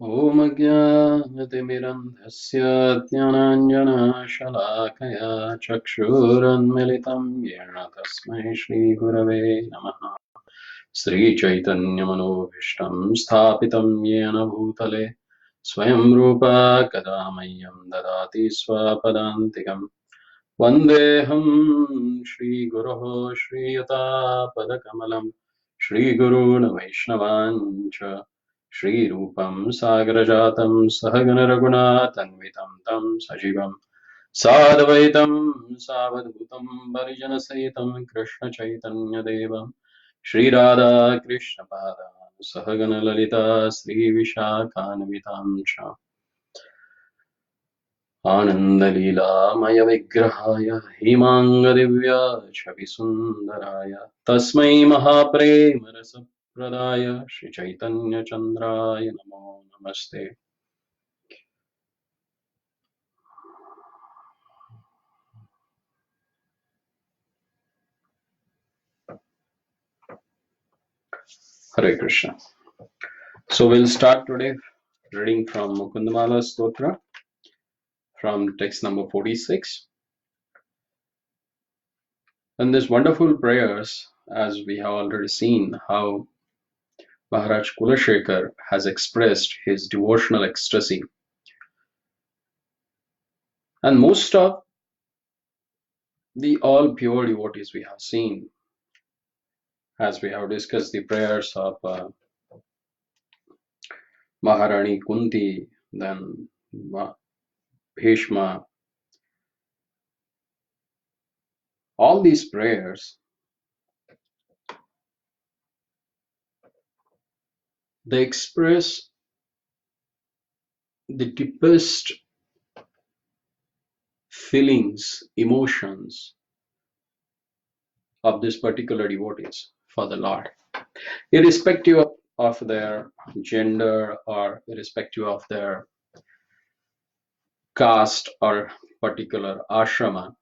ॐ अज्ञानतिमिरन्धस्य ज्ञानाञ्जनशलाकया चक्षुरुन्मिलितं येन तस्मै श्रीगुरवे नमः। श्रीचैतन्यमनोभीष्टं स्थापितं येन भूतले स्वयं रूपा कदा मह्यं ददाति स्वपदान्तिकम्। वन्देऽहं श्रीगुरोः श्रीयुतापदकमलं श्रीगुरून् वैष्णवाञ्च श्रीरूपं सागरजातं सहगणरघुनाथन्वितं तं सजीवं साद्वैतं सावधूतं परिजनसहितं कृष्णचैतन्यदेवं श्रीराधाकृष्णपादान् सहगणललिता श्रीविशाखान्वितां च आनन्दलीलामयविग्रहाय हेमाङ्गदिव्याच्छविसुन्दराय तस्मै महाप्रेमरसप्रदाय श्रीचैतन्यचन्द्राय नमो नमस्ते। Hare Krishna. So we'll start today reading from Mukundamala Stotra from text number 46. And these wonderful prayers, as we have already seen how Maharaj Kulashekar has expressed his devotional ecstasy. And most of the all pure devotees we have seen, as we have discussed the prayers of Maharani Kunti, then Bhishma, all these prayers, they express the deepest feelings, emotions of this particular devotees for the Lord, irrespective of their gender or irrespective of their caste or particular ashrama.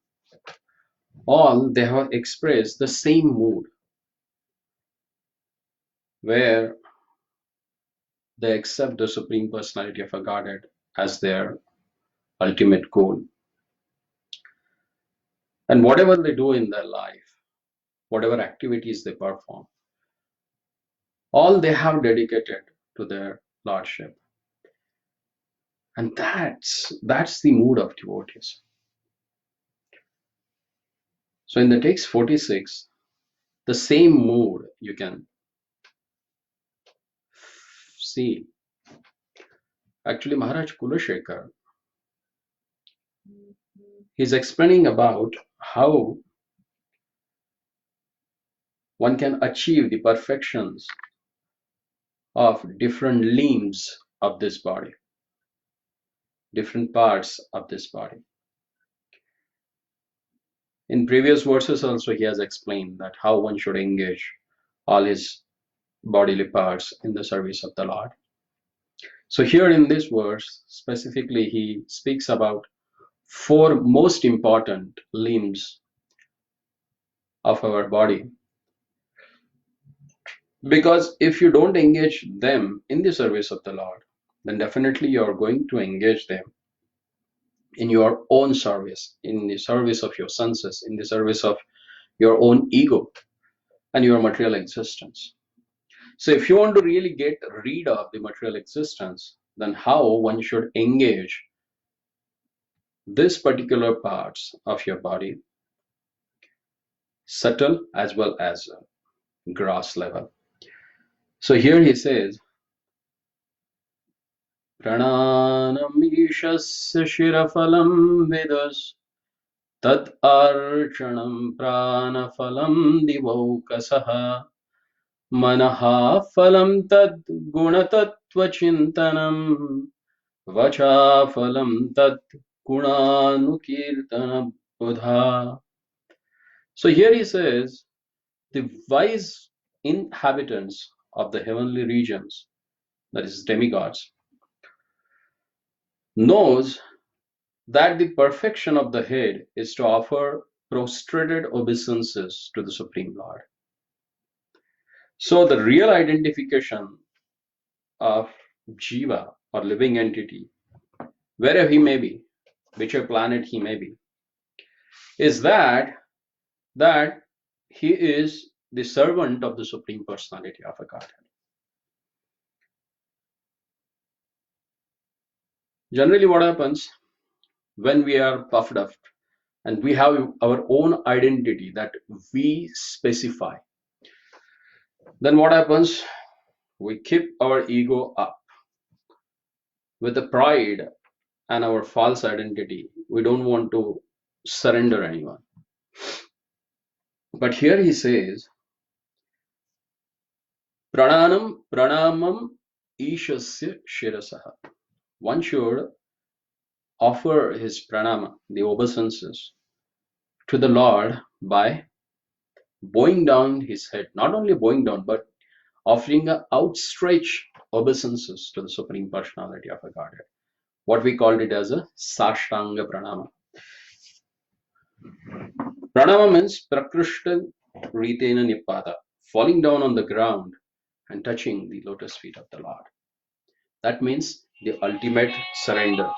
All they have expressed the same mood where they accept the Supreme Personality of a Godhead as their ultimate goal. And whatever they do in their life, whatever activities they perform, all they have dedicated to their Lordship. And that's the mood of devotees. So in the text 46, the same mood you can see. Actually, Maharaj Kulashekar, he's explaining about how one can achieve the perfections of different limbs of this body, different parts of this body. In previous verses also he has explained that how one should engage all his bodily parts in the service of the Lord. So here in this verse, specifically he speaks about 4 most important limbs of our body. Because if you don't engage them in the service of the Lord, then definitely you are going to engage them in your own service, in the service of your senses, in the service of your own ego and your material existence. So if you want to really get rid of the material existence, then how one should engage this particular parts of your body, subtle as well as gross level. So here he says, Prananam ishasya shirafalam vidas tad archanam pranafalam divaukasaha manaha phalam tad gunatattva chintanam vacha phalam tad gunanukirtana buddha. So here he says, the wise inhabitants of the heavenly regions, that is demigods, knows that the perfection of the head is to offer prostrated obeisances to the Supreme Lord. So the real identification of Jiva or living entity, wherever he may be, whichever planet he may be, is that he is the servant of the Supreme Personality of a Godhead. Generally, what happens when we are puffed up and we have our own identity that we specify, then what happens? We keep our ego up with the pride and our false identity. We don't want to surrender anyone. But here he says, pranamam ishasya shirasaha. One should offer his pranama, the obeisances, to the Lord by bowing down his head. Not only bowing down, but offering an outstretched obeisances to the Supreme Personality of a Godhead. What we called it as a Sashtanga Pranama. Pranama means Prakrishta Ritena Nipada, falling down on the ground and touching the lotus feet of the Lord. That means the ultimate surrender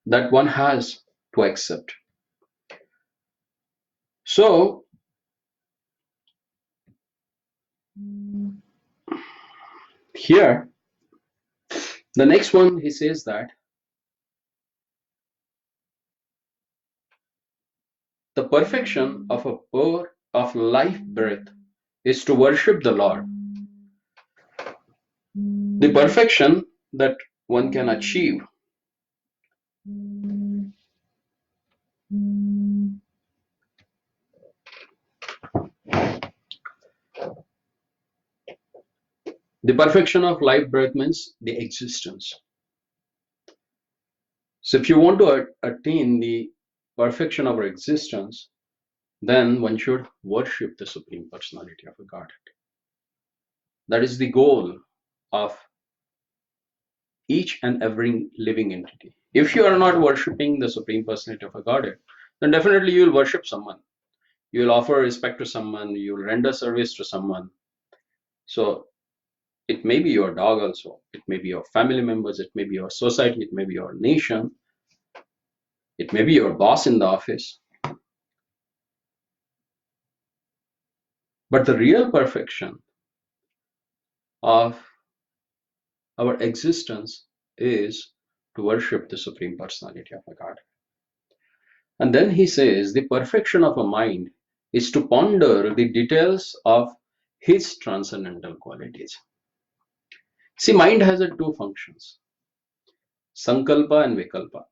that one has to accept. So, here, the next one, he says that the perfection of a birth of life breath is to worship the Lord. The perfection that one can achieve the perfection of life breath means the existence. So if you want to attain the perfection of our existence, then one should worship the Supreme Personality of a Godhead. That is the goal of each and every living entity. If you are not worshipping the Supreme Personality of a Godhead, then definitely you will worship someone. You will offer respect to someone, you will render service to someone. So it may be your dog also, it may be your family members, it may be your society, it may be your nation, it may be your boss in the office. But the real perfection of our existence is to worship the Supreme Personality of a Godhead. And then he says the perfection of a mind is to ponder the details of his transcendental qualities. See, mind has two functions, sankalpa and vikalpa,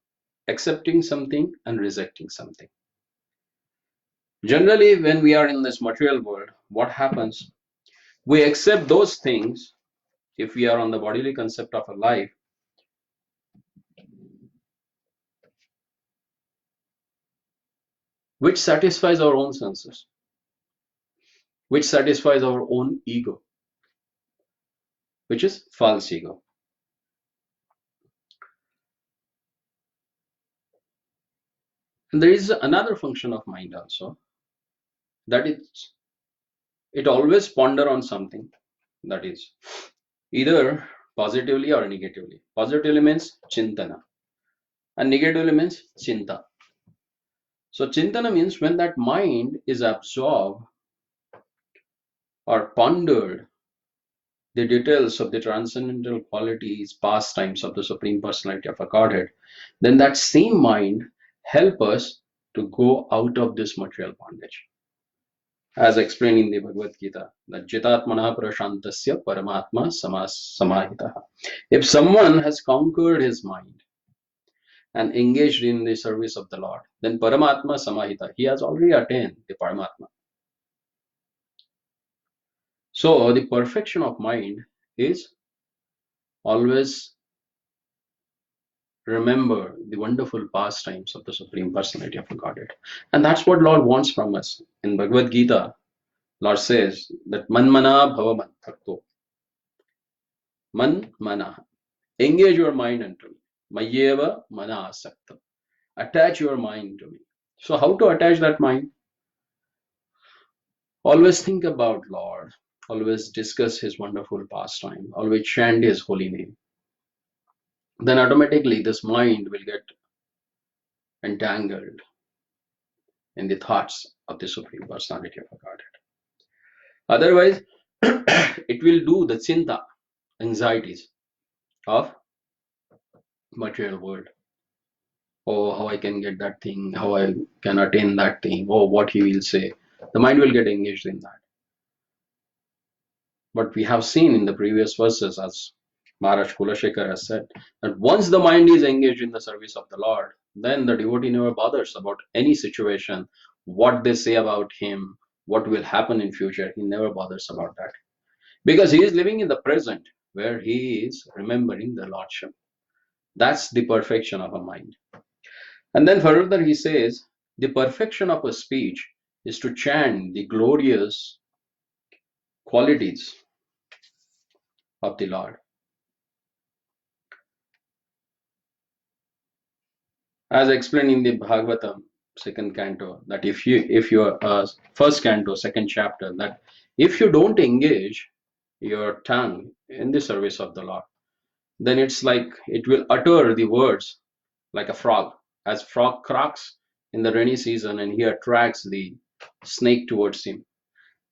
accepting something and rejecting something. Generally, when we are in this material world, what happens? We accept those things if we are on the bodily concept of a life, which satisfies our own senses, which satisfies our own ego, which is false ego. And there is another function of mind also, that it always ponder on something, that is either positively or negatively. Positively means chintana and negatively means chinta. So chintana means when that mind is absorbed or pondered the details of the transcendental qualities, pastimes of the Supreme Personality of a Godhead, then that same mind help us to go out of this material bondage. As explained in the Bhagavad Gita, that jitatmana prashantasya paramatma samahitaha. If someone has conquered his mind and engaged in the service of the Lord, then paramatma samahita, he has already attained the paramatma. So the perfection of mind is always remember the wonderful pastimes of the Supreme Personality of a Godhead. And that's what Lord wants from us. In Bhagavad Gita, Lord says that manmana bhava manthakto. Man mana. Engage your mind unto me. Mayeva mana asakta. Attach your mind to me. So how to attach that mind? Always think about Lord. Always discuss his wonderful pastime. Always chant his holy name. then automatically this mind will get entangled in the thoughts of the Supreme Personality of Godhead. Otherwise, it will do the chinta, anxieties of material world. Oh, how I can get that thing, how I can attain that thing, oh, what he will say. The mind will get engaged in that. But we have seen in the previous verses, as Maharaj Kulashekar has said, that once the mind is engaged in the service of the Lord, then the devotee never bothers about any situation, what they say about him, what will happen in future. He never bothers about that. Because he is living in the present, where he is remembering the Lordship. That's the perfection of a mind. And then further he says, the perfection of a speech is to chant the glorious qualities of the Lord. As explained in the Bhagavatam, second canto, that if your first canto, second chapter, that if you don't engage your tongue in the service of the Lord, then it's like it will utter the words like a frog. As frog cracks in the rainy season and he attracts the snake towards him,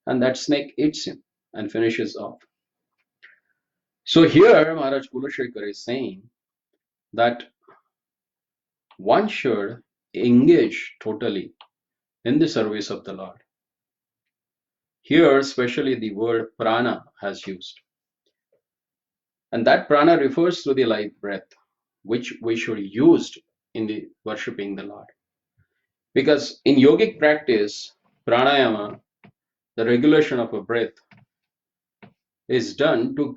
and that snake eats him and finishes off. So here Maharaj Kulashekar is saying that one should engage totally in the service of the Lord. Here, especially the word prana has used. And that prana refers to the life breath, which we should use in the worshipping the Lord. Because in yogic practice, pranayama, the regulation of a breath, is done to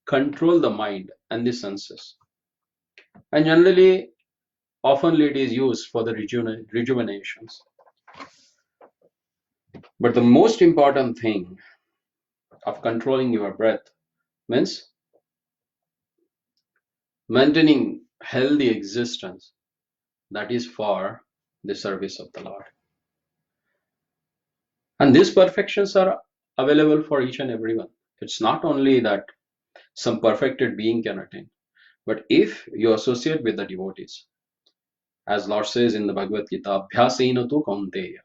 control the mind and the senses. And generally, oftenly it is used for the rejuvenations. But the most important thing of controlling your breath means maintaining healthy existence, that is for the service of the Lord. And these perfections are available for each and everyone. It's not only that some perfected being can attain, but if you associate with the devotees, as Lord says in the Bhagavad Gita, Abhyasena tu kaunteya,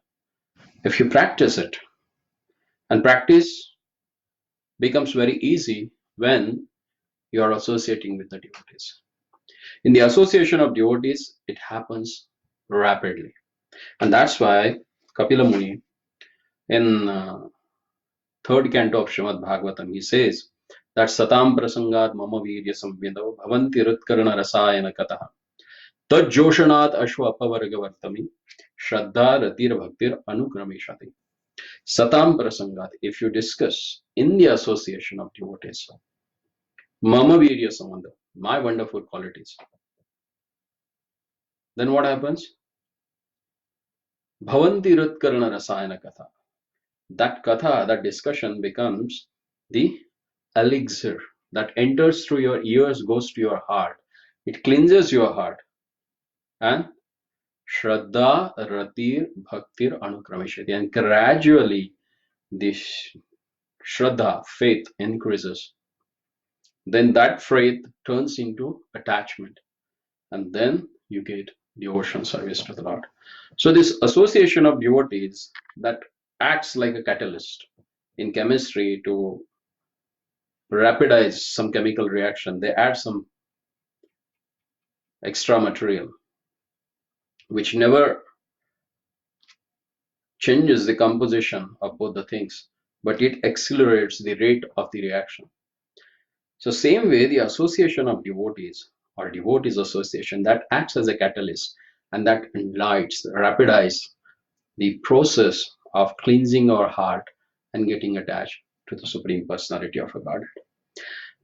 if you practice it, and practice becomes very easy when you are associating with the devotees. In the association of devotees, it happens rapidly. And that's why Kapila Muni, in third canto of Srimad Bhagavatam, he says that Satam Prasangad Mama Virya Samvido Bhavanti Rutkarana Rasayana Kataha Tad Joshanat Ashwa Apavargavartami Shraddha Ratir Bhaktir Anukrameshati. Satam Prasangat, if you discuss in the association of devotees, Mama Virya Samvanda, my wonderful qualities, then what happens? Bhavanti Rutkarana Rasayana Katha. That katha, that discussion becomes the elixir that enters through your ears, goes to your heart. It cleanses your heart. And Shraddha Ratir Bhaktir Anukrameshati. And gradually this Shraddha, faith, increases. Then that faith turns into attachment. And then you get devotion service to the Lord. So this association of devotees that acts like a catalyst in chemistry to rapidize some chemical reaction. They add some extra material which never changes the composition of both the things, but it accelerates the rate of the reaction. So same way, the association of devotees or devotees association, that acts as a catalyst and that enlightens, rapidize the process of cleansing our heart and getting attached to the Supreme Personality of a Godhead.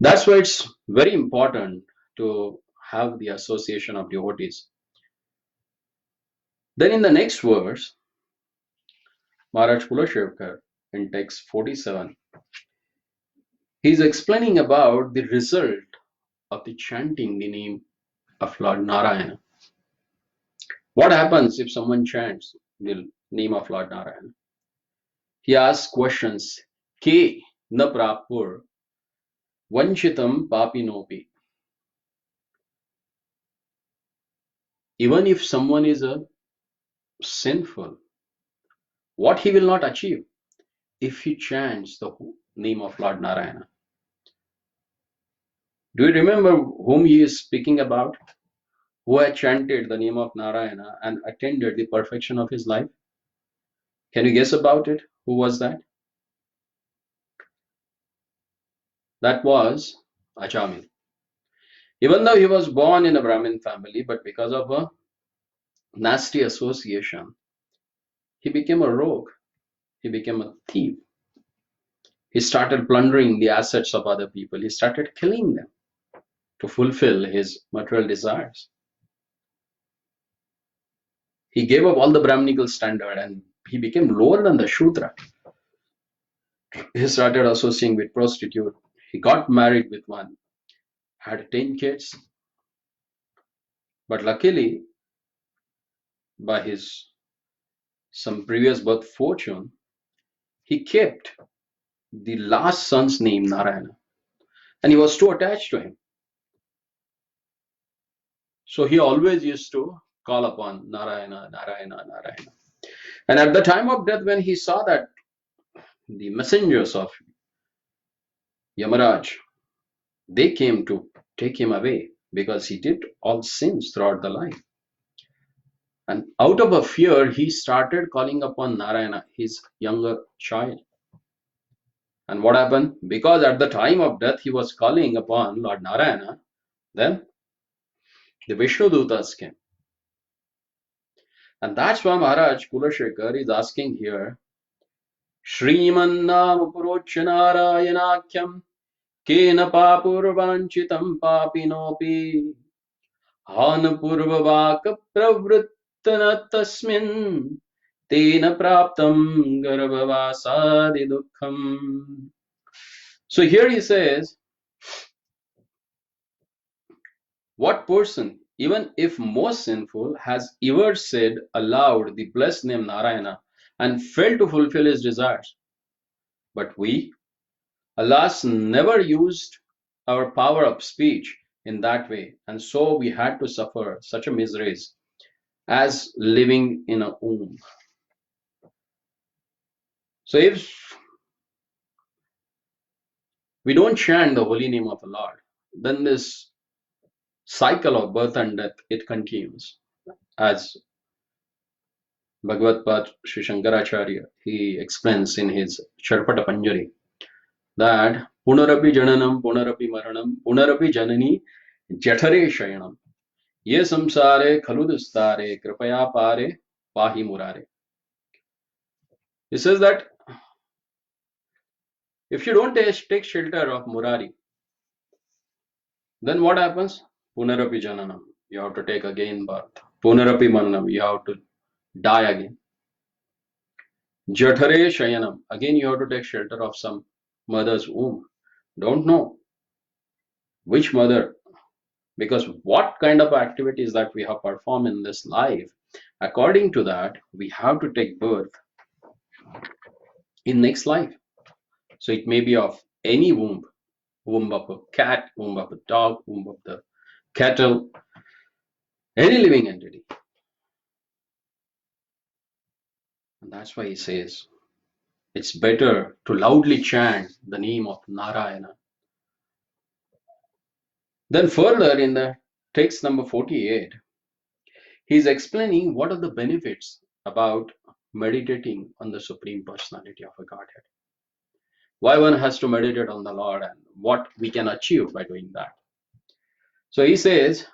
That's why it's very important to have the association of devotees. Then in the next verse, Maharaj Kulashekar in text 47, he is explaining about the result of the chanting the name of Lord Näräyana. What happens if someone chants the name of Lord Näräyana? He asks questions, Ke na prapur vanchitam papinopi. even if someone is a sinful, what he will not achieve if he chants the name of Lord Narayana. Do you remember whom he is speaking about? Who had chanted the name of Narayana and attained the perfection of his life? Can you guess about it? Who was that? That was Ajamil. Even though he was born in a Brahmin family, but because of a nasty association, he became a rogue. He became a thief. He started plundering the assets of other people. He started killing them to fulfill his material desires. He gave up all the Brahminical standard and he became lower than the Shudra. He started associating with prostitute. He got married with one, had 10 kids. But luckily, by his some previous birth fortune, he kept the last son's name Narayana. And he was too attached to him. So he always used to call upon Narayana, Narayana, Narayana. And at the time of death, when he saw that the messengers of Yamaraj, they came to take him away because he did all sins throughout the life. And out of a fear, he started calling upon Narayana, his younger child. And what happened? Because at the time of death, he was calling upon Lord Narayana, then the Vishnu Dutas came. And that's why Maharaj Kulashekar is asking here, Shriman Purocha Narayanakyam Kena Papurvanchitam Papinopi Han Purvavaka Pravrittana Tasmin Tena Praptam Garbhavasadi Dukkham. So here he says, what person, even if most sinful, has ever said aloud the blessed name Narayana and failed to fulfill his desires? But we, alas, never used our power of speech in that way, and so we had to suffer such a miseries as living in a womb. So if we don't chant the holy name of the Lord, then this cycle of birth and death, it continues. As Bhagavad Pad Sri Shankaracharya, he explains in his Charpata Panjari that Punarapi Jananam, Punarapi Maranam, Punarapi Janani, Jathare Shayanam, Ye Samsare Khaludustare, Kripaya Pare, Pahi Murare. He says that if you don't take shelter of Murari, then what happens? Punarapi Jananam, you have to take again birth. Punarapi Maranam, you have to die again. Jathare Shayanam, again you have to take shelter of some mother's womb. Don't know which mother, because what kind of activities that we have performed in this life, according to that, we have to take birth in next life. So it may be of any womb, womb of a cat, womb of a dog, womb of the cattle, any living entity. And that's why he says, it's better to loudly chant the name of Narayana. Then further in the text number 48, he is explaining what are the benefits about meditating on the Supreme Personality of a Godhead. Why one has to meditate on the Lord and what we can achieve by doing that. So he says,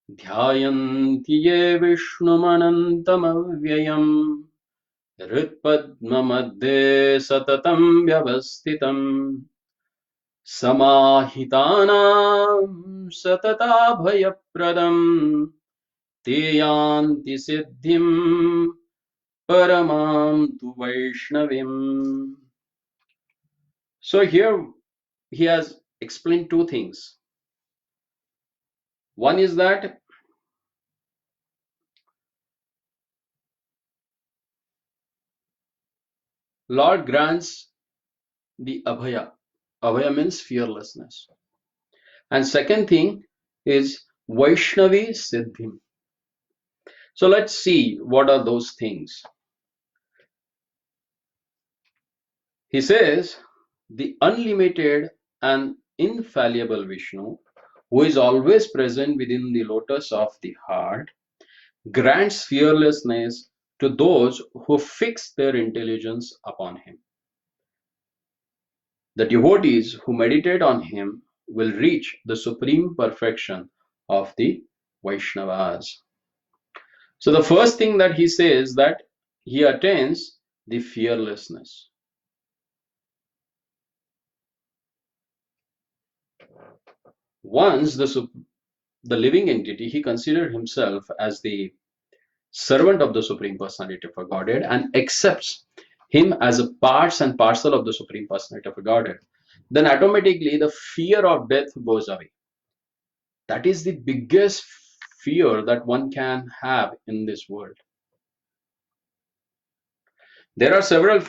Dhyayanti ye Vishnumanantam avyayam Ritpadma madhe satatam vyavastitam Samahitanam satata bhayapradam Teyanti siddhim paramam tu Vaishnavim. So here he has explained two things. One is that Lord grants the abhaya. Abhaya means fearlessness. And second thing is Vaishnavi Siddhim. So let's see what are those things. He says, the unlimited and infallible Vishnu, who is always present within the lotus of the heart, grants fearlessness to those who fix their intelligence upon him. The devotees who meditate on him will reach the supreme perfection of the Vaishnavas. So the first thing that he says that he attains the fearlessness. Once the living entity, he considered himself as the servant of the Supreme Personality of Godhead and accepts him as a parts and parcel of the Supreme Personality of Godhead, then automatically the fear of death goes away. That is the biggest fear that one can have in this world. There are several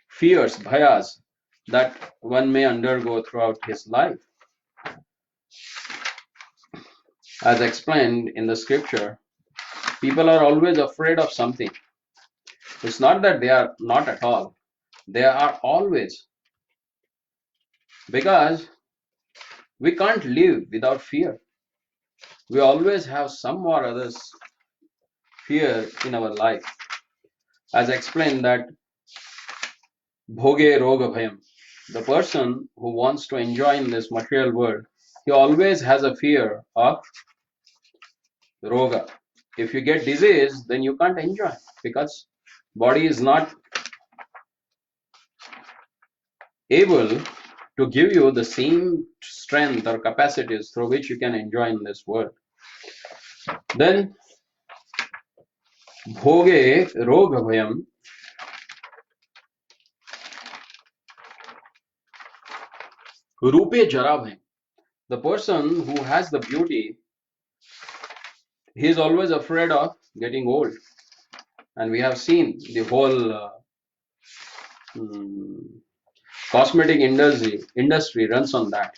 fears, bhayas, that one may undergo throughout his life. As explained in the scripture, people are always afraid of something. It's not that they are not at all. They are always. Because we can't live without fear. We always have some or others fear in our life. As explained that bhoge roga bhayam, the person who wants to enjoy in this material world, he always has a fear of roga. If you get disease, then you can't enjoy because body is not able to give you the same strength or capacities through which you can enjoy in this world. Then bhoge roga bhayam, rupe jara bhayam, the person who has the beauty, he is always afraid of getting old. And we have seen the whole cosmetic industry runs on that.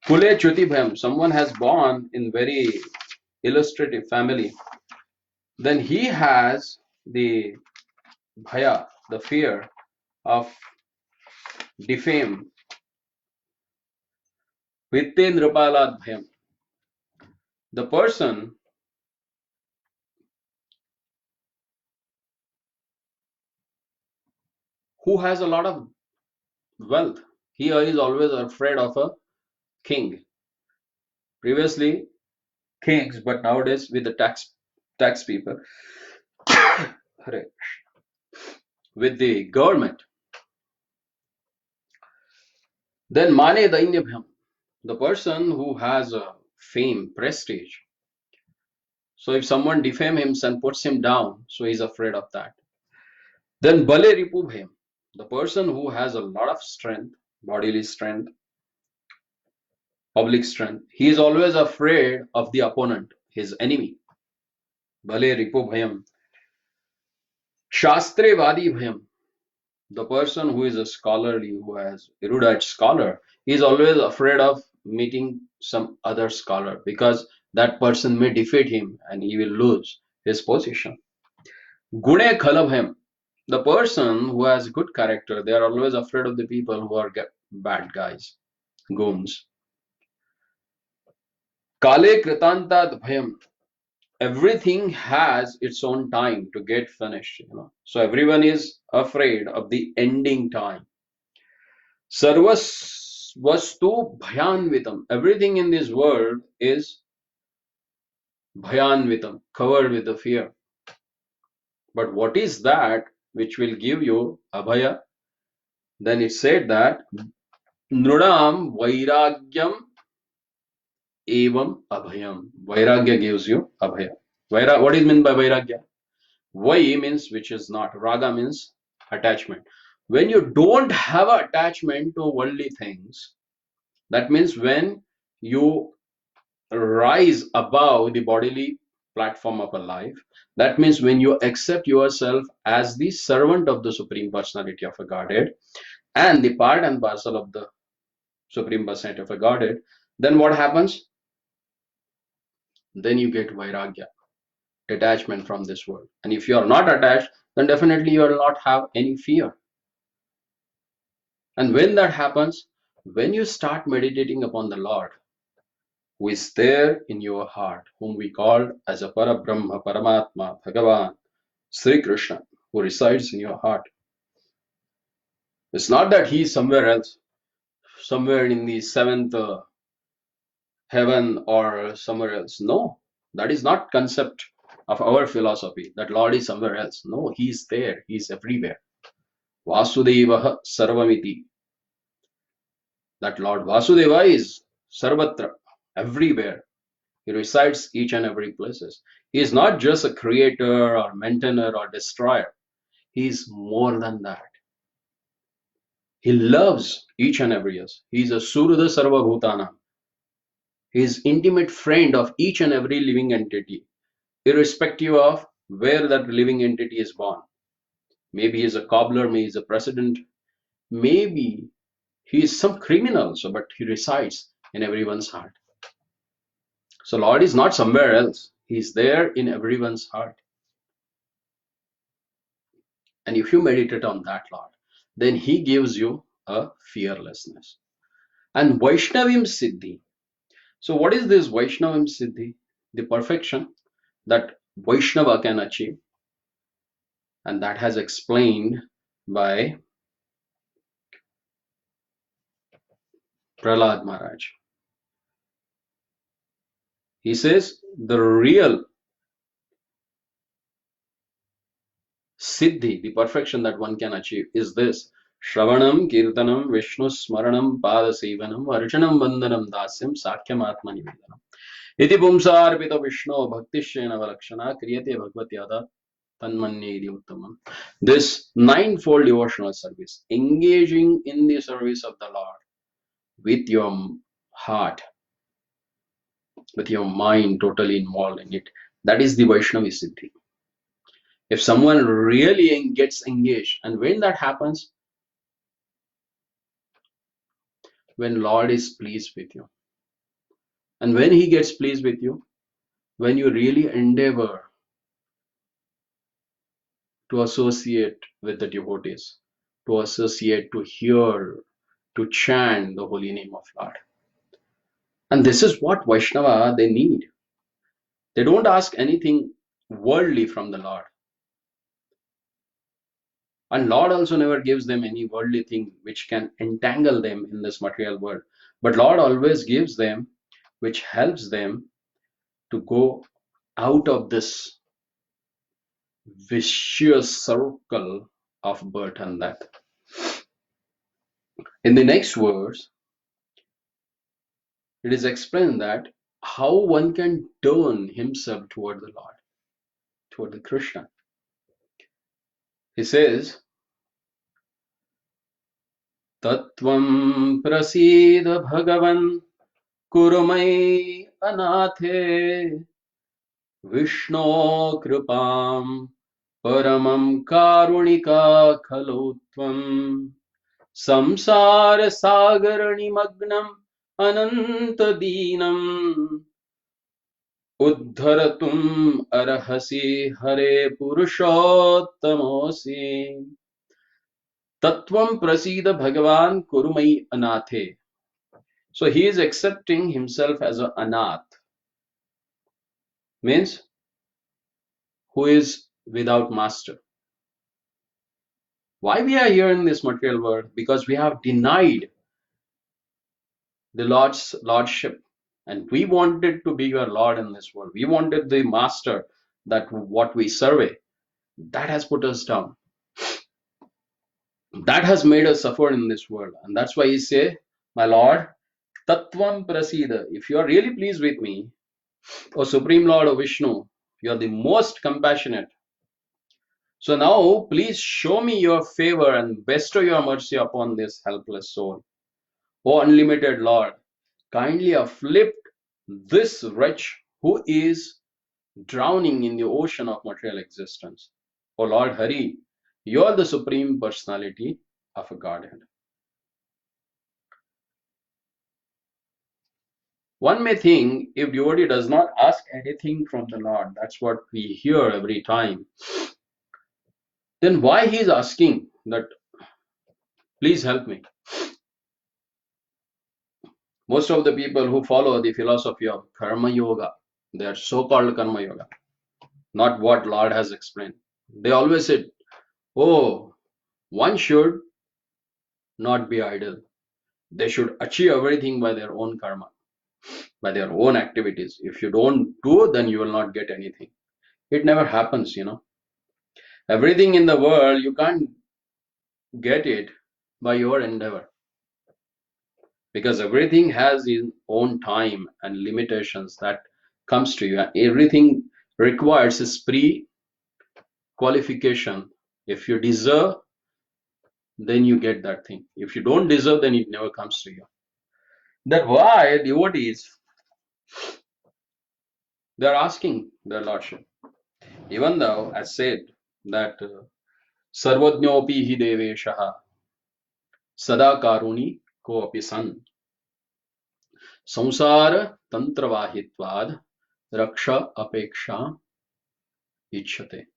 Kule chuti bhayam, someone has born in very illustrative family, then he has the bhaya, the fear of defame. Vittendrapalat bhayam, the person who has a lot of wealth, he is always afraid of a king. Previously kings, but nowadays with the tax people, with the government. Then mane dainyabhyam, the person who has a fame, prestige. So if someone defame him and puts him down, so he's afraid of that. Then bale ripubhyam, the person who has a lot of strength, bodily strength, public strength, he is always afraid of the opponent, his enemy. Bale ripubhyam. Shastre vadi bhyam, the person who is a scholarly, who has erudite scholar, is always afraid of meeting some other scholar because that person may defeat him and he will lose his position. Gune khalabhem, the person who has good character, they are always afraid of the people who are bad guys, goons. Kale kritantat bhayam, everything has its own time to get finished. So everyone is afraid of the ending time. Sarvas vastu bhayanvitam. Everything in this world is bhayanvitam, covered with the fear. But what is that which will give you abhaya? Then it said that nrudam vairagyam evam abhayam. Vairagya gives you abhaya. What is meant by vairagya? Vai means which is not. Raga means attachment. When you don't have an attachment to worldly things, that means when you rise above the bodily platform of a life, that means when you accept yourself as the servant of the Supreme Personality of a Godhead and the part and parcel of the Supreme Personality of a Godhead, then what happens? Then you get vairagya. detachment from this world. And if you are not attached, then definitely you will not have any fear. And when that happens, when you start meditating upon the Lord, who is there in your heart, whom we call as a Parabrahma, Paramatma, Bhagavan, Sri Krishna, who resides in your heart. It's not that he is somewhere else, somewhere in the seventh heaven or somewhere else. No, that is not concept of our philosophy, that Lord is somewhere else. No, he is there, he is everywhere. Vasudeva Sarvamiti. That Lord Vasudeva is Sarvatra, everywhere. He resides each and every places. He is not just a creator or maintainer or destroyer. He is more than that. He loves each and every us. He is a Surudha Sarvabhutana. He is intimate friend of each and every living entity, irrespective of where that living entity is born. Maybe he is a cobbler, maybe he is a president, maybe he is some criminal, so but he resides in everyone's heart. So Lord is not somewhere else. He is there in everyone's heart. And if you meditate on that Lord, then he gives you a fearlessness. And Vaishnavim Siddhi. So what is this Vaishnavim Siddhi? The perfection that Vaishnava can achieve. And that has explained by Prahlad Maharaj. He says the real Siddhi, the perfection that one can achieve, is this: Shravanam, Kirtanam, Vishnu Smaranam, Padasevanam, Archanam Vandanam Dasyam, Sakhyam Atma Nivedanam. Iti Pumsarpita Vishnu Bhaktishena Valakshana Kriyate Bhagavatyada Tanmanye Uttamam. This ninefold devotional service, engaging in the service of the Lord with your heart, with your mind totally involved in it, that is the Vaishnavi Siddhi. If someone really gets engaged, and when that happens, when Lord is pleased with you, and when he gets pleased with you, when you really endeavor to associate with the devotees, to associate, to hear, to chant the holy name of Lord. And this is what Vaishnava they need. They don't ask anything worldly from the Lord. And Lord also never gives them any worldly thing which can entangle them in this material world. But Lord always gives them which helps them to go out of this vicious circle of birth and death. In the next verse, it is explained that how one can turn himself toward the Lord, toward the Krishna. He says, Tattvam prasidha bhagavan kurumai anathe Vishnu kripam paramam karunika khalotvam samsara sagarani magnam ananta dinam uddharatum arhasi hare purushottamosi Tattvam prasida bhagavan kurumai anathe. So he is accepting himself as an anath, means who is without master. Why we are here in this material world? Because we have denied the Lord's lordship, and we wanted to be your Lord in this world. We wanted the master, that what we survey, that has put us down. That has made us suffer in this world. And that's why he say, my Lord, Tattvam Prasida, if you are really pleased with me, O Supreme Lord of Vishnu, you are the most compassionate. So now please show me your favor and bestow your mercy upon this helpless soul. O unlimited Lord, kindly afflict this wretch who is drowning in the ocean of material existence. O Lord Hari, you are the Supreme Personality of a Godhead. One may think if devotee does not ask anything from the Lord, that's what we hear every time, then why he is asking that, please help me? Most of the people who follow the philosophy of karma yoga, they are so-called karma yoga, not what Lord has explained. They always said, oh, one should not be idle. They should achieve everything by their own karma, by their own activities. If you don't do, then you will not get anything. It never happens, Everything in the world, you can't get it by your endeavor, because everything has its own time and limitations that comes to you. Everything requires is pre-qualification. If you deserve, then you get that thing. If you don't deserve, then it never comes to you. That's why devotees, they're asking their Lordship. Even though, as said, that Sarvajñopi hi deveshaha sada karuni ko api san samsara tantravahitvad raksha apeksha ichhate.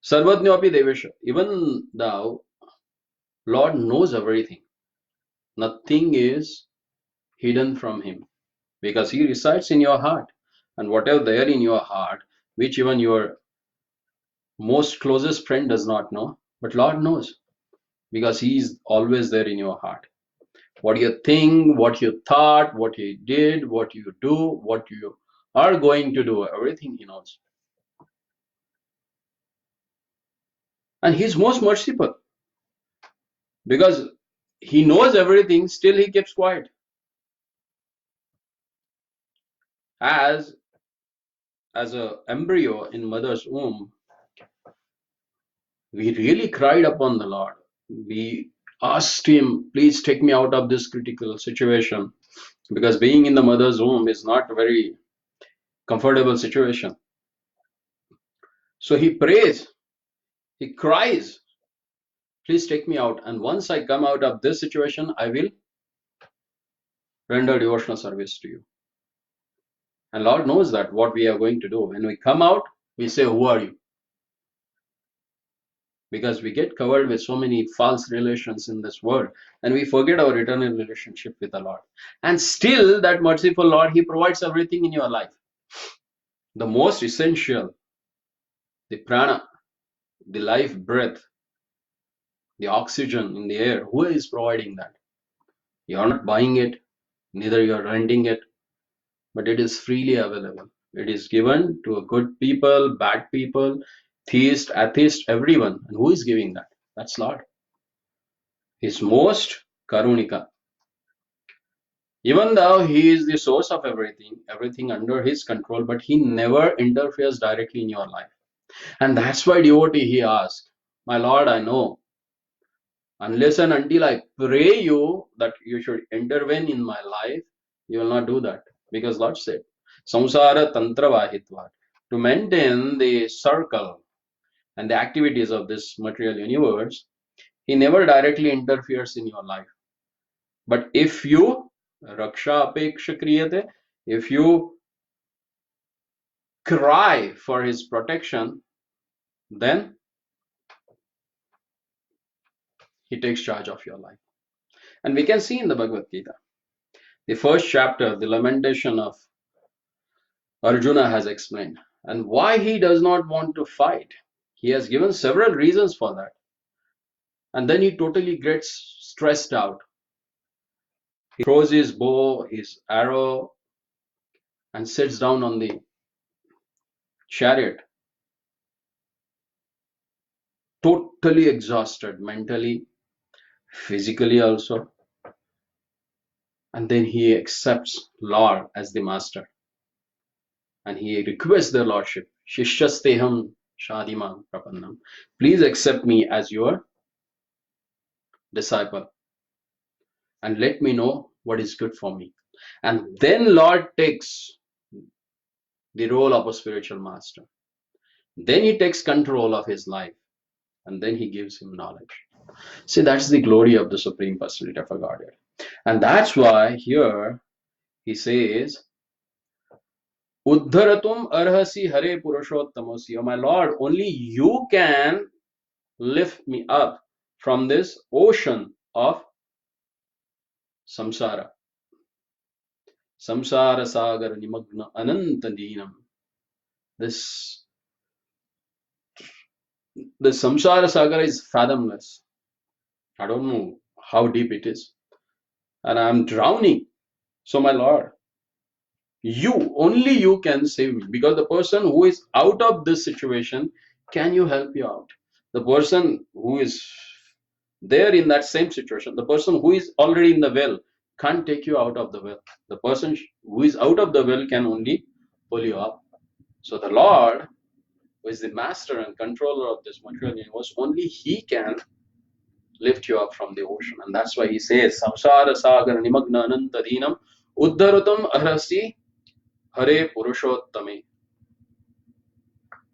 Sarvajñopi devesha, even though Lord knows everything, nothing is hidden from him, because he resides in your heart. And whatever there in your heart, which even your most closest friend does not know, but Lord knows, because he is always there in your heart. What you think, what you thought, what you did, what you do, what you are going to do, everything he knows. And he's most merciful, because he knows everything, still he keeps quiet. As a embryo in mother's womb, we really cried upon the Lord. We asked him, please take me out of this critical situation, because being in the mother's womb is not a very comfortable situation. So he prays, he cries, please take me out. And once I come out of this situation, I will render devotional service to you. And Lord knows that what we are going to do. When we come out, we say, who are you? Because we get covered with so many false relations in this world, and we forget our eternal relationship with the Lord. And still, that merciful Lord, he provides everything in your life. The most essential, the prana, the life breath, the oxygen in the air, who is providing that? You are not buying it, neither you are renting it, but it is freely available. It is given to good people, bad people, theist, atheist, everyone. And who is giving that? That's Lord. He's most karunika. Even though he is the source of everything under his control, but he never interferes directly in your life. And that's why devotee, he asks, my Lord, I know, unless and until I pray you that you should intervene in my life, you will not do that. Because Lord said, samsara tantra vahitvat, to maintain the circle and the activities of this material universe, he never directly interferes in your life. But if you raksha apeksha kriyate, if you cry for his protection, then he takes charge of your life. And we can see in the Bhagavad Gita, the first chapter, the lamentation of Arjuna has explained, and why he does not want to fight. He has given several reasons for that. And then he totally gets stressed out. He throws his bow, his arrow, and sits down on the chariot, totally exhausted, mentally, physically also. And then he accepts Lord as the master. And he requests their lordship, Shishyasteham Shadimam Prapannam. Please accept me as your disciple and let me know what is good for me. And then Lord takes the role of a spiritual master. Then he takes control of his life, and then he gives him knowledge. See, that's the glory of the Supreme Personality of a Godhead. And that's why here he says, Uddharatum arhasi hare purushottamasi. Oh my Lord, only you can lift me up from this ocean of samsara. Samsara sagar nimagna ananta deenam. This the samsara sagar is fathomless. I don't know how deep it is. And I'm drowning. So my Lord, only you can save me, because the person who is out of this situation, can you help you out? The person who is there in that same situation, the person who is already in the well, can't take you out of the well. The person who is out of the well can only pull you up. So the Lord, who is the master and controller of this material universe, only he can lift you up from the ocean. And that's why he says, Samsara sagar nimagna ananta deenam uddharatam arhasi hare purushottame.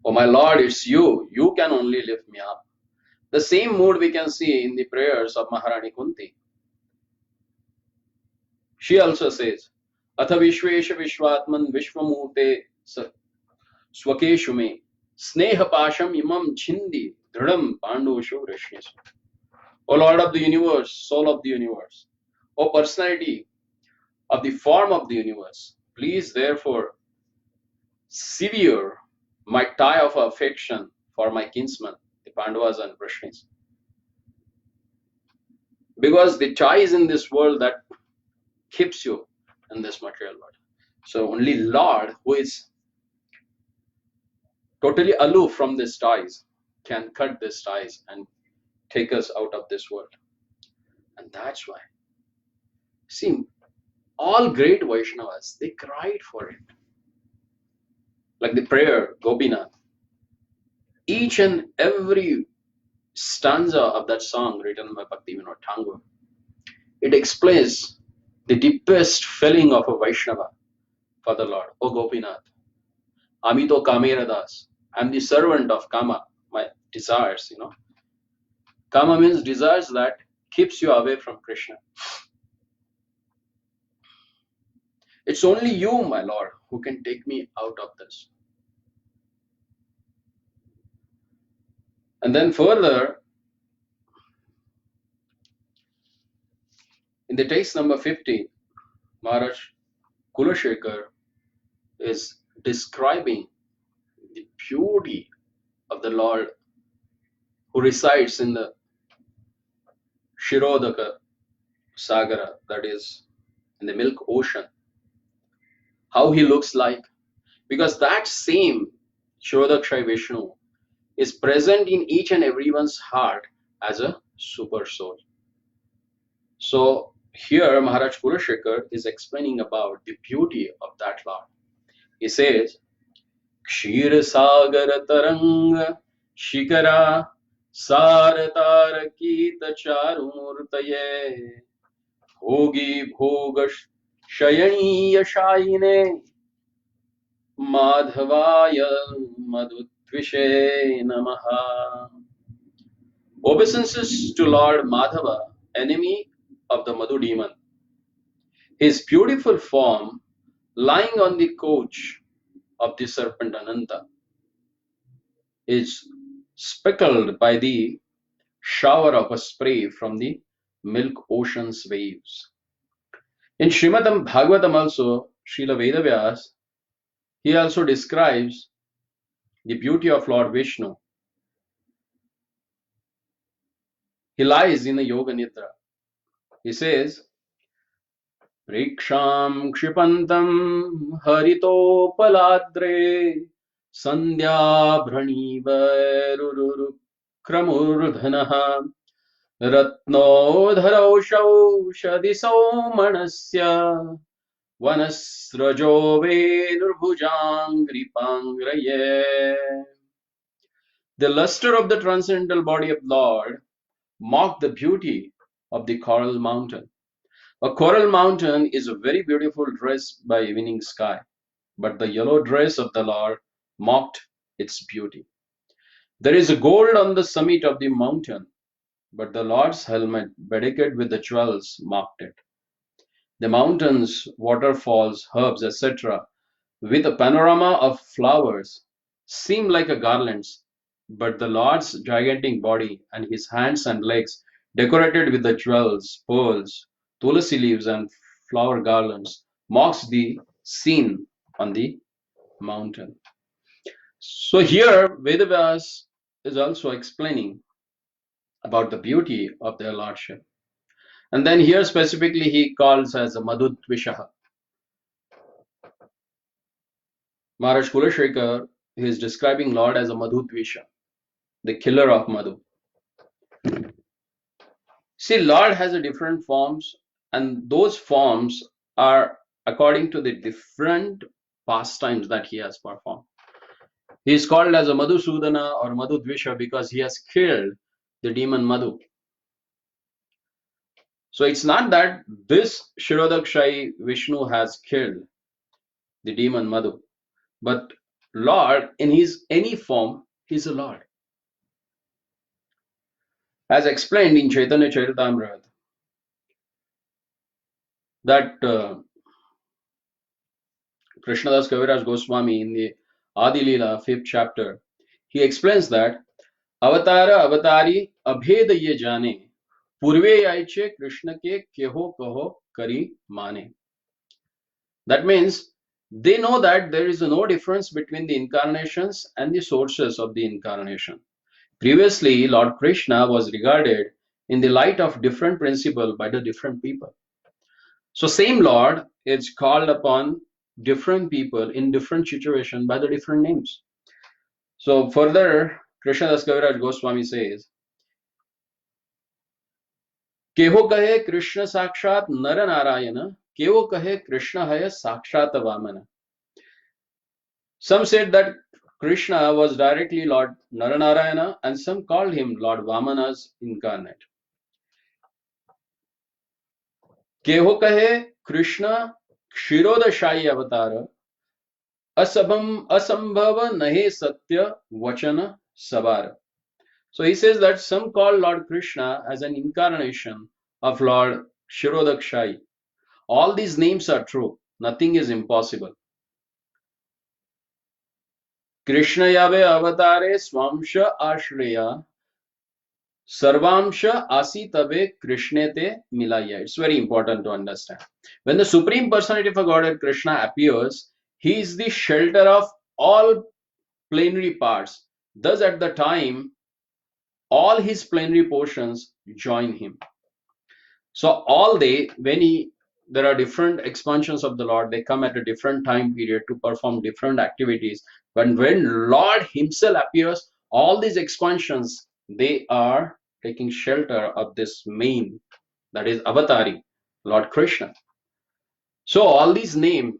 Oh my Lord, it's you. You can only lift me up. The same mood we can see in the prayers of Maharani Kunti. She also says, Atha Vishvesha Vishvatman Vishwamurte Swakeshu me Sneha Pasham Imam Chindi Dhridam Pandoshu Rishnis. O Lord of the universe, soul of the universe, O personality of the form of the universe, please therefore sever my tie of affection for my kinsmen, the Pandavas and Vrishnis. Because the tie is in this world that keeps you in this material world. So only Lord, who is totally aloof from these ties, can cut these ties and take us out of this world. And that's why, see, all great Vaishnavas, they cried for it. Like the prayer, Gopinath. Each and every stanza of that song written by Bhaktivinoda Thakur, it explains the deepest feeling of a Vaishnava for the Lord. O Gopinath, Amito Kamera Das, I'm the servant of Kama, my desires, Kama means desires that keeps you away from Krishna. It's only you, my Lord, who can take me out of this. And then further, in the text number 50, Maharaj Kulashekar is describing the beauty of the Lord who resides in the Shirodaka Sagara, that is in the milk ocean. How he looks like, because that same Shirodakshai Vishnu is present in each and everyone's heart as a super soul. So here Maharaj Kulashekar is explaining about the beauty of that Lord. He says, Kshir Sagar Taranga Shikara Saratar Kita Charumurtaye Bhogi Bhogash Shayaniya Shayine Madhavaya Madhutvishe Namaha. Obeisances to Lord Madhava, enemy of the Madhu demon. His beautiful form lying on the couch of the serpent Ananta is speckled by the shower of a spray from the milk ocean's waves. In Srimadam Bhagavatam also, Srila Vedavyas, he also describes the beauty of Lord Vishnu. He lies in a yoga nidra. He says, Priksham kshipantam haritopaladre sandhya bhranivarururu kramurdhanaha ratnodharaushau shadiso manasya vanasrajo venurbhujangripangраye. The luster of the transcendental body of Lord mocked the beauty of the coral mountain. A coral mountain is a very beautiful dress by evening sky, but the yellow dress of the Lord mocked its beauty. There is a gold on the summit of the mountain, but the Lord's helmet, bedecked with the jewels, mocked it. The mountains, waterfalls, herbs, etc., with a panorama of flowers, seem like a garlands, but the Lord's gigantic body and his hands and legs, decorated with the jewels, pearls, tulsi leaves, and flower garlands, mocks the scene on the mountain. So here, Vedavyas is also explaining about the beauty of their Lordship. And then here specifically he calls as a Madhudvishaha. Maharaj Kulashekar, he is describing Lord as a Madhudvisha, the killer of Madhu. See, Lord has a different forms, and those forms are according to the different pastimes that he has performed. He is called as a Madhusudana or Madhudvisha because he has killed the demon Madhu. So it's not that this Shirodakshai Vishnu has killed the demon Madhu, but Lord in his any form, he is a Lord. As explained in Chaitanya Charitamrita, that Krishnadas Kaviraj Goswami in the Adi Leela 5th chapter, he explains that Avatara Avatari Abhed ye jane Purve yaiche Krishna ke keho kaho kari mane. That means they know that there is no difference between the incarnations and the sources of the incarnation. Previously, Lord Krishna was regarded in the light of different principle by the different people. So same Lord is called upon different people in different situation by the different names. So further, Krishnadas Kaviraj Goswami says, केहो कहे कृष्ण साक्षात नर नारायण केहो कहे कृष्ण है साक्षात Vaman. Some said that Krishna was directly Lord Naranarayana and some called him Lord Vamana's incarnate. केहो कहे कृष्ण क्षीरोदशाई अवतार असंभव नहे satya vachana sabar. So he says that some call Lord Krishna as an incarnation of Lord Shirodakshai. All these names are true. Nothing is impossible. Krishna yave avatare swamsha ashreya sarvamsha asitabe krishnete milaya. It's very important to understand. When the Supreme Personality of Godhead Krishna appears, he is the shelter of all plenary parts. Thus at the time, all his plenary portions join him. So all there are different expansions of the Lord, they come at a different time period to perform different activities. But when Lord himself appears, all these expansions, they are taking shelter of this main, that is Avatari, Lord Krishna. So all these names,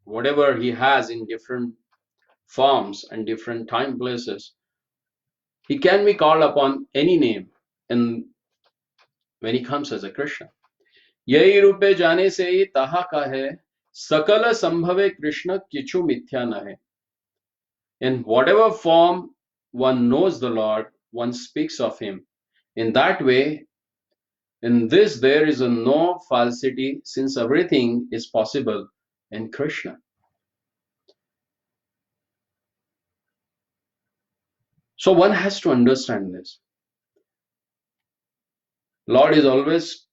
whatever he has in different forms and different time places, he can be called upon any name and when he comes as a Krishna. यही रूपे जाने से ही ताहा का है सकल संभवे कृष्ण किछु मिथ्या न है. In whatever form one knows the Lord, one speaks of him. In that way, in this there is no falsity, since everything is possible in Krishna. So one has to understand this. Lord is always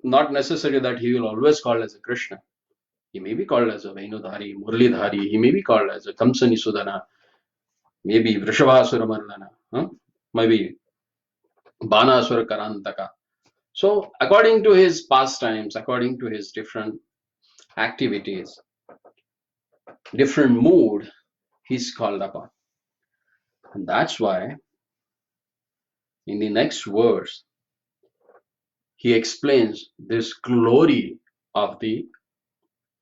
not necessary that he will always call as a Krishna. He may be called as a Venudhari, Murlidhari, he may be called as a Kamsani Sudana, maybe Vrishabhasura Marlana, maybe Banasura Karantaka. So according to his pastimes, according to his different activities, different mood, he's called upon. And that's why in the next verse, he explains this glory of the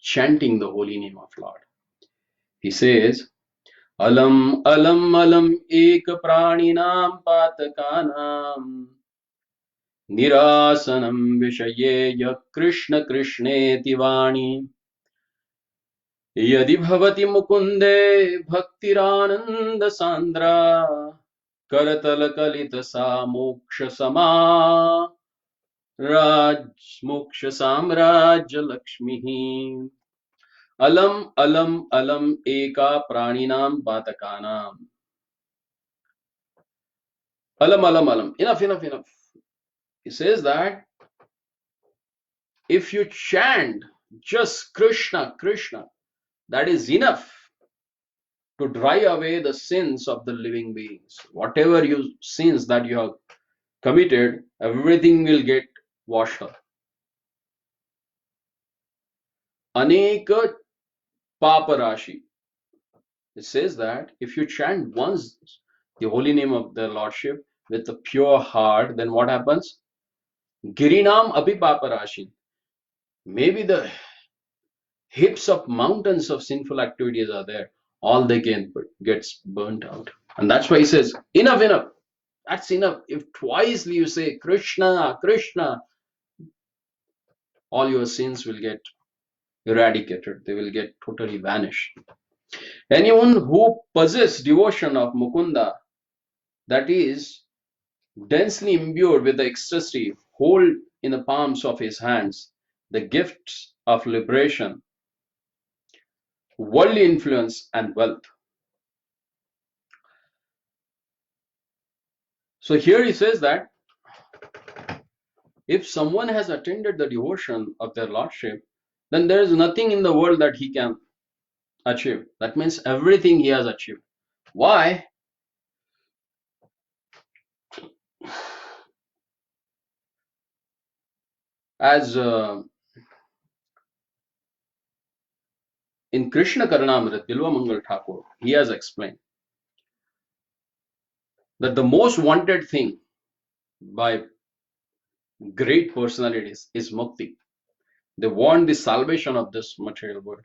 chanting the holy name of Lord. He says, Alam alam alam ek praninam patakanam nirasanam vishayeya krishna krishneti vani यदि भवति Mukunde भक्तिरानंद Sandra करतल कलित सा मोक्ष समा Raj Moksha Samrajya Lakshmihi Alam Alam Alam Eka Praninam Patakanam. Alam Alam Alam. Enough, enough, enough. He says that if you chant just Krishna, Krishna, that is enough to drive away the sins of the living beings. Whatever you sins that you have committed, everything will get washed up. Aneka Paparashi. It says that if you chant once the holy name of the Lordship with a pure heart, then what happens? Girinam Api Paparashi. Maybe the heaps of mountains of sinful activities are there. All they can gets burnt out. And that's why he says, enough, enough. That's enough. If twice you say Krishna, Krishna, all your sins will get eradicated. They will get totally vanished. Anyone who possesses devotion of Mukunda, that is densely imbued with the ecstasy, hold in the palms of his hands the gifts of liberation, worldly influence, and wealth. So here he says that if someone has attended the devotion of their Lordship, then there is nothing in the world that he can achieve. That means everything he has achieved. Why? As in Krishna Karnamrit, Bilvamangal Thakur, he has explained that the most wanted thing by great personalities is mukti. They want the salvation of this material world.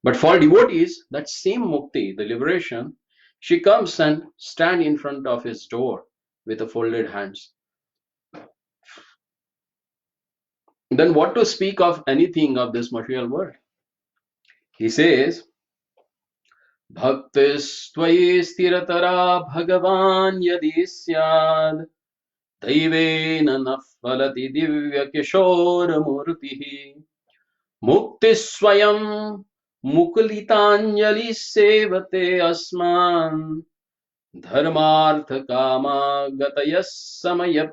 But for devotees, that same mukti, the liberation, she comes and stand in front of his door with the folded hands. Then what to speak of anything of this material world? He says, Bhaktistvai stiratara bhagavan yadi syad Daivena nafalati divya kishora murtihi Mukti swayam mukulitanjali sevate asman Dharmartha kama gatayas samaya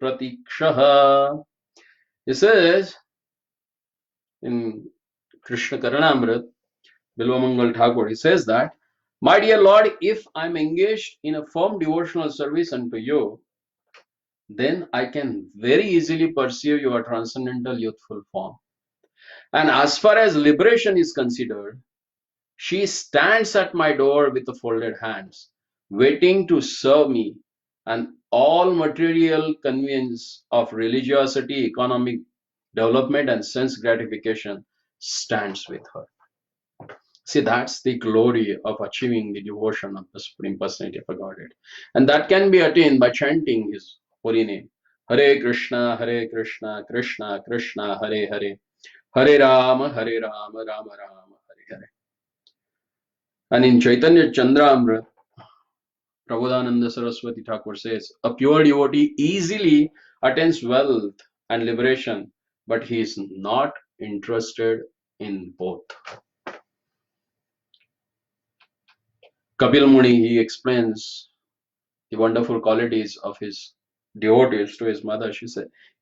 pratikshaha. He says in Krishna Karanamrit, Bilvamangal Thakur, he says that, my dear Lord, if I'm engaged in a firm devotional service unto you, then I can very easily perceive your transcendental youthful form. And as far as liberation is considered, she stands at my door with the folded hands, waiting to serve me, and all material convenience of religiosity, economic development, and sense gratification stands with her. See, that's the glory of achieving the devotion of the Supreme Personality of Godhead. And that can be attained by chanting his holy name. Hare Krishna, Krishna Krishna, Hare Hare, Hare Rama, Rama Rama, Hare Hare. And in Chaitanya Chandramrita, Prabodhananda Saraswati Thakur says, a pure devotee easily attains wealth and liberation, but he is not interested in both. Kapil Muni, he explains the wonderful qualities of his devotees to his mother.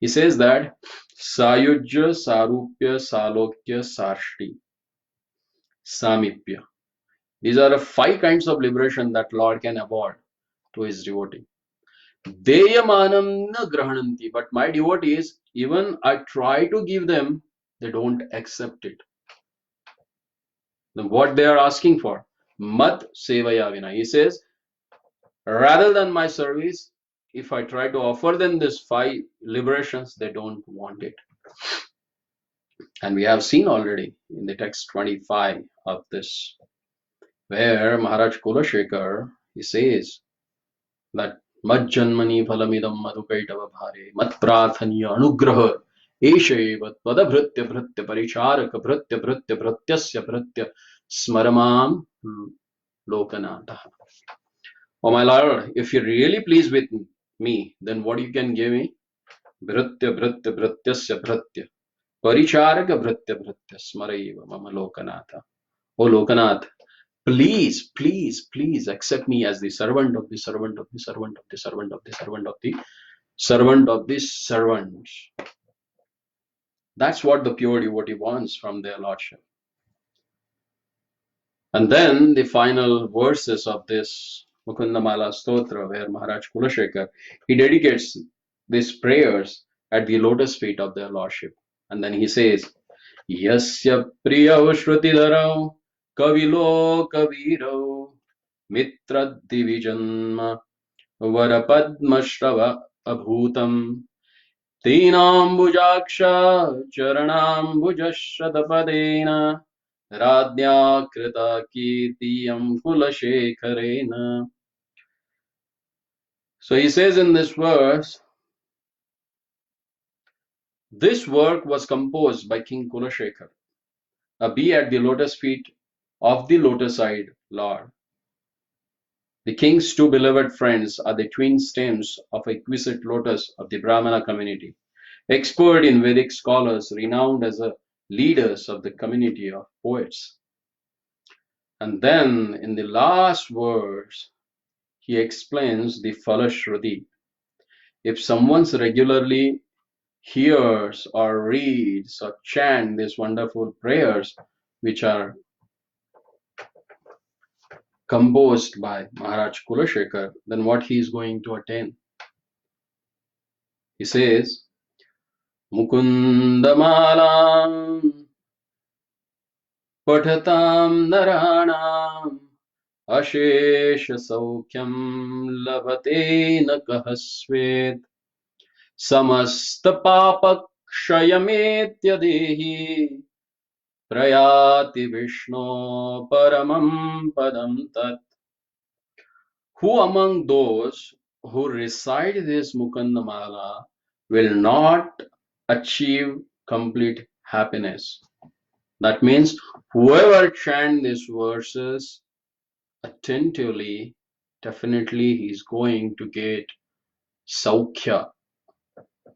He says that Sayujya, Sarupya, Salokya, Sarshti, Samipya. These are the 5 kinds of liberation that Lord can award to his devotee. Deyamanam na grahananti, but my devotees, even I try to give them, they don't accept it. Then what they are asking for? Mat sevaya vina. He says, rather than my service, if I try to offer them this 5 liberations, they don't want it. And we have seen already in the text 25 of this, where Maharaj Kulashekar, he says that Majjanmani phalamidam madhukaitava bhare mat prathaniya anugraha esheva tadabhritya bhritya paricharaka bhritya bhritya bhrityasya bhritya smaramam lokanataha. Oh my Lord, if you're really pleased with me, then what you can give me? Bhritya Bhritya Bhrityasya Bhritya Paricharaka Bhritya Bhritya Smaraiva Mama Lokanatha. O Lokanath, please, please, please accept me as the servant of the servant of the servant of the servant of the servant of the servant of the servants. That's what the pure devotee wants from their Lordship. And then the final verses of this Mukundamala Stotra, where Maharaj Kulashekar, he dedicates these prayers at the lotus feet of their Lordship. And then he says, Yasya Priyav Shrutidharau Kavilo Kaviro Mitra Divijanma Varapadmashrava Abhutam Teenambujaksha Charanambujashadapadena Radnya Krita Kirtiyam Kulashekharena. So he says in this verse, this work was composed by King Kulashekar, a bee at the lotus feet of the lotus-eyed Lord. The king's two beloved friends are the twin stems of exquisite lotus of the Brahmana community, expert in Vedic scholars, renowned as the leaders of the community of poets. And then in the last verse, he explains the Falashruti. If someone regularly hears or reads or chant these wonderful prayers, which are composed by Maharaj Kulashekar, then what he is going to attain? He says, Mukundamalam Pathatam Naranam Ashesha Saukyam Labhate Nakahasvet Samasta Papakshayametya Dehi Prayati Vishnu Paramam Padam Tat. Who among those who recite this Mukundamala will not achieve complete happiness? That means whoever chants these verses attentively, definitely he is going to get Saukya,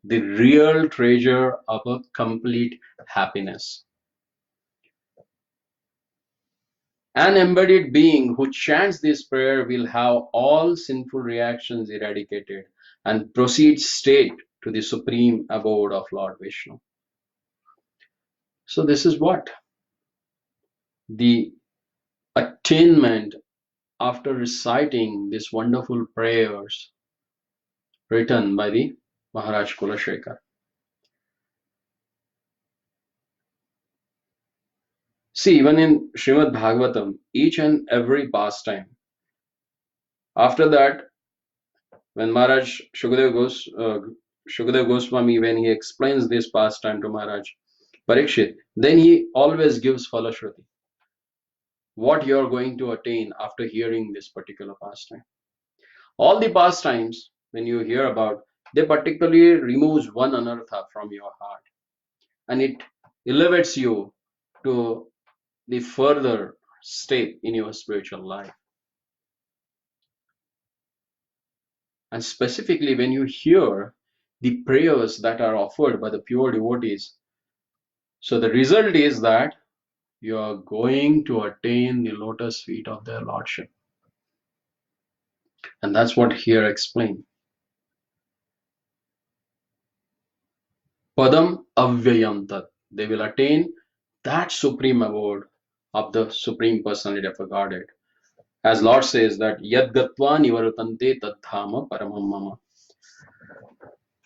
the real treasure of a complete happiness. An embodied being who chants this prayer will have all sinful reactions eradicated and proceed straight to the supreme abode of Lord Vishnu. So this is what? The attainment after reciting these wonderful prayers written by the Maharaj Kulashekar. See, even in Srimad Bhagavatam, each and every pastime, after that, when Maharaj Shukadev Goswami, when he explains this pastime to Maharaj Parikshit, then he always gives Falashruti, what you are going to attain after hearing this particular pastime. All the pastimes, when you hear about, they particularly removes one anartha from your heart, and it elevates you to the further step in your spiritual life. And specifically when you hear the prayers that are offered by the pure devotees, so the result is that you are going to attain the lotus feet of their Lordship. And that's what here explained. Padam avyayam tat. They will attain that supreme abode of the Supreme Personality of a Godhead. As Lord says that Yad gatva nivartante tadhama paramam mama.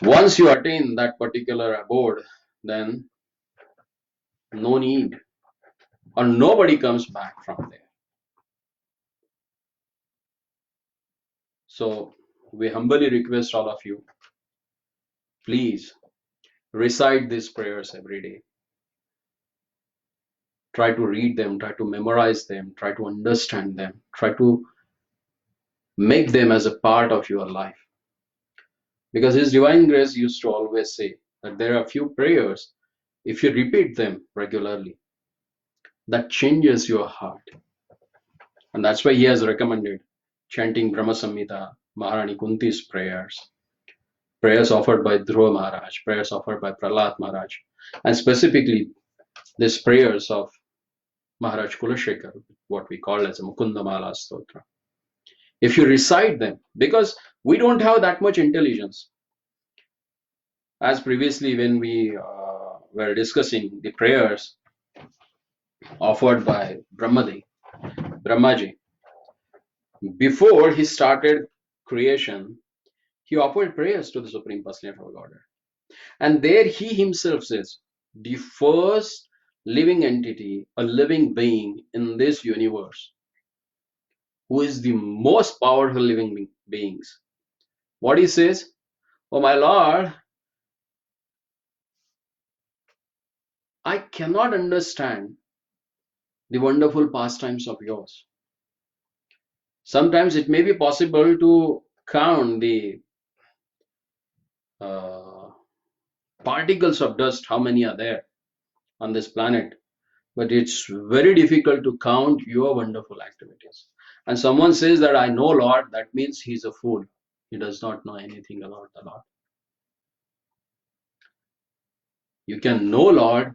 Once you attain that particular abode, then no need or nobody comes back from there. So we humbly request all of you, please recite these prayers every day. Try to read them, try to memorize them, try to understand them, try to make them as a part of your life. Because His Divine Grace used to always say that there are few prayers, if you repeat them regularly, that changes your heart. And that's why He has recommended chanting Brahma Samhita, Maharani Kunti's prayers. prayers offered by Dhruva Maharaj, prayers offered by Prahlad Maharaj, and specifically these prayers of Maharaj Kulashekar, what we call as a Mukundamala Stotra. If you recite them, because we don't have that much intelligence, as previously when we were discussing the prayers offered by Brahmaji, before he started creation, he offered prayers to the Supreme Personality of Godhead. And there he himself says, the first living entity, a living being in this universe, who is the most powerful living beings. What he says, oh my Lord, I cannot understand the wonderful pastimes of yours. Sometimes it may be possible to count the particles of dust, how many are there on this planet, but it's very difficult to count your wonderful activities. And someone says that I know Lord, that means he's a fool. He does not know anything about the Lord. You can know Lord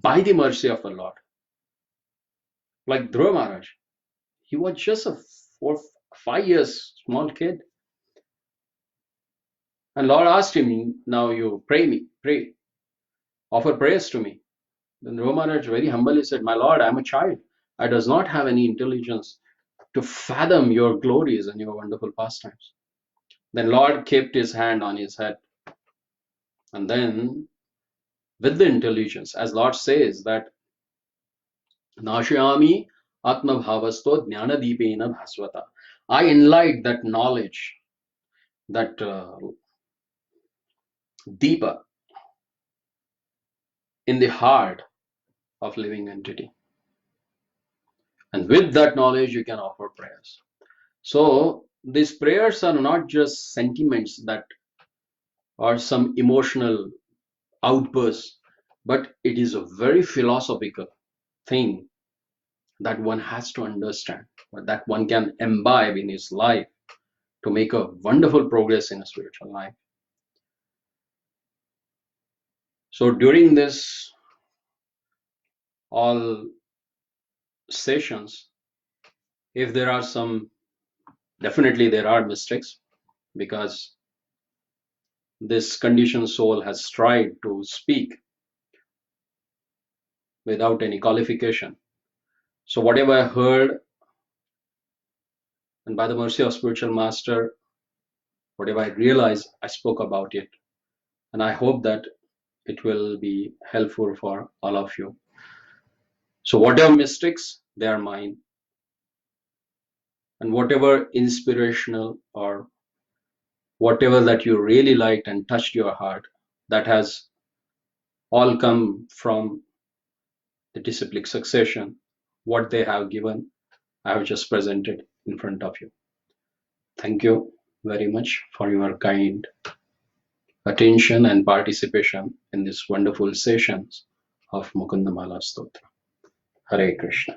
by the mercy of the Lord. Like Dhruva Maharaj, he was just a 5 years small kid. And Lord asked him, now you pray, offer prayers to me. Then Dhruva Maharaj very humbly said, my Lord, I am a child. I does not have any intelligence to fathom your glories and your wonderful pastimes. Then Lord kept his hand on his head. And then with the intelligence, as Lord says that Nashayami Atma Bhavasto Jnana Deepena Bhasvata. I enlight that knowledge, that deeper in the heart of living entity. And with that knowledge, you can offer prayers. So these prayers are not just sentiments that are some emotional outbursts, but it is a very philosophical thing that one has to understand, or that one can imbibe in his life to make a wonderful progress in a spiritual life. So during this all sessions, if there are some, definitely there are mistakes, because this conditioned soul has tried to speak without any qualification. So whatever I heard, and by the mercy of spiritual master, whatever I realized, I spoke about it. And I hope that it will be helpful for all of you. So whatever mistakes, they are mine. And whatever inspirational or whatever that you really liked and touched your heart, that has all come from the disciplic succession. What they have given, I have just presented in front of you. Thank you very much for your kind attention and participation in these wonderful sessions of Mukundamala Stotra. Hare Krishna.